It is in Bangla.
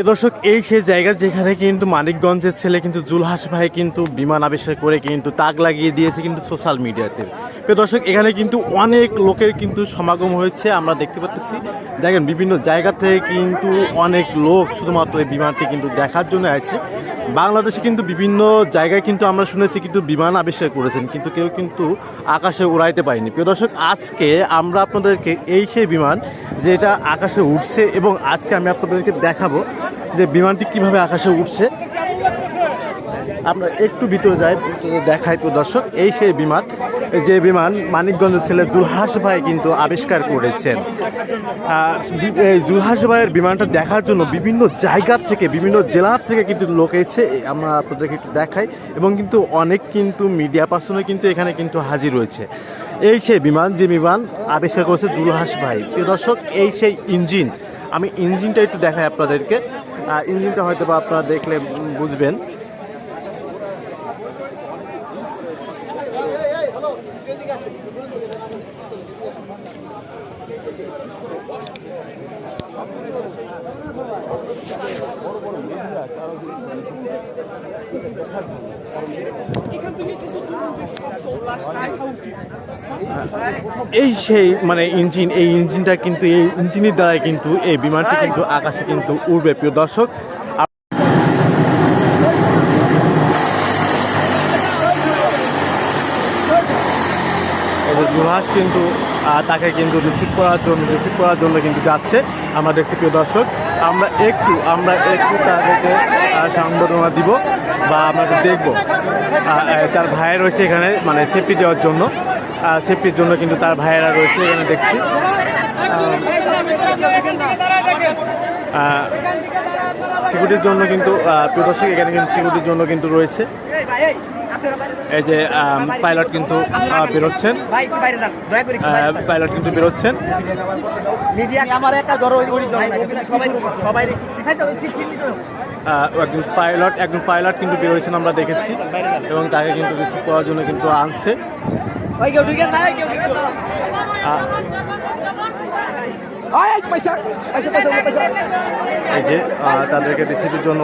দর্শক, এই সেই জায়গা যেখানে কিন্তু মানিকগঞ্জের ছেলে কিন্তু জুলহাস ভাই কিন্তু বিমান আবিষ্কার করে কিন্তু তাক লাগিয়ে দিয়েছে কিন্তু সোশ্যাল মিডিয়াতে। দর্শক, এখানে কিন্তু অনেক লোকের কিন্তু সমাগম হয়েছে, আমরা দেখতে পাচ্ছি। দেখেন, বিভিন্ন জায়গা থেকে কিন্তু অনেক লোক শুধুমাত্র এই বিমানটি কিন্তু দেখার জন্য আসছে। বাংলাদেশে কিন্তু বিভিন্ন জায়গায় কিন্তু আমরা শুনেছি কিন্তু বিমান আবিষ্কার করেছেন, কিন্তু কেউ কিন্তু আকাশে উড়াইতে পারেনি। প্রিয় দর্শক, আজকে আমরা আপনাদেরকে এই সেই বিমান যেটা আকাশে উঠছে, এবং আজকে আমি আপনাদেরকে দেখাবো যে বিমানটি কিভাবে আকাশে উঠছে। আমরা একটু ভিতরে যাই, দেখাই। তো দর্শক, এই সেই বিমান, যে বিমান মানিকগঞ্জের ছেলে জুলহাস ভাই কিন্তু আবিষ্কার করেছেন। এই জুলহাস ভাইয়ের বিমানটা দেখার জন্য বিভিন্ন জায়গার থেকে, বিভিন্ন জেলার থেকে কিন্তু লোক এসেছে। আমরা আপনাদেরকে একটু দেখাই, এবং কিন্তু অনেক কিন্তু মিডিয়া পার্সনও কিন্তু এখানে কিন্তু হাজির রয়েছে। এই সেই বিমান, যে বিমান আবিষ্কার করেছে জুলহাস ভাই। প্রিয় দর্শক, এই সেই ইঞ্জিন, আমি ইঞ্জিনটা একটু দেখাই আপনাদেরকে। ইঞ্জিনটা হয়তো বা আপনারা দেখলে বুঝবেন। এই সেই মানে ইঞ্জিন, এই ইঞ্জিনটা কিন্তু, এই ইঞ্জিনের দ্বারাই কিন্তু এই বিমানটি কিন্তু আকাশে কিন্তু উড়বে। প্রিয় দর্শক, জুলহাস কিন্তু তাকে কিন্তু রিসিভ করার জন্য কিন্তু যাচ্ছে। আমরা দেখছি। প্রিয় দর্শক, আমরা একটু তাদেরকে সংবর্ধনা দিব, বা আমরা দেখবো। তার ভাইয়ের রয়েছে এখানে, মানে সেফটি দেওয়ার জন্য, সেফটির জন্য কিন্তু তার ভাইয়েরা রয়েছে এখানে, দেখছি। সিকিউরিটির জন্য কিন্তু, প্রিয় দর্শক, এখানে কিন্তু সিকিউরিটির জন্য কিন্তু রয়েছে। এই যে পাইলট কিন্তু বেরোচ্ছেন, একজন পাইলট কিন্তু বেরোচ্ছেন, আমরা দেখেছি, এবং তাকে কিন্তু রিসিভ করার জন্য কিন্তু আনছে। এই যে তাদেরকে রিসিভের জন্য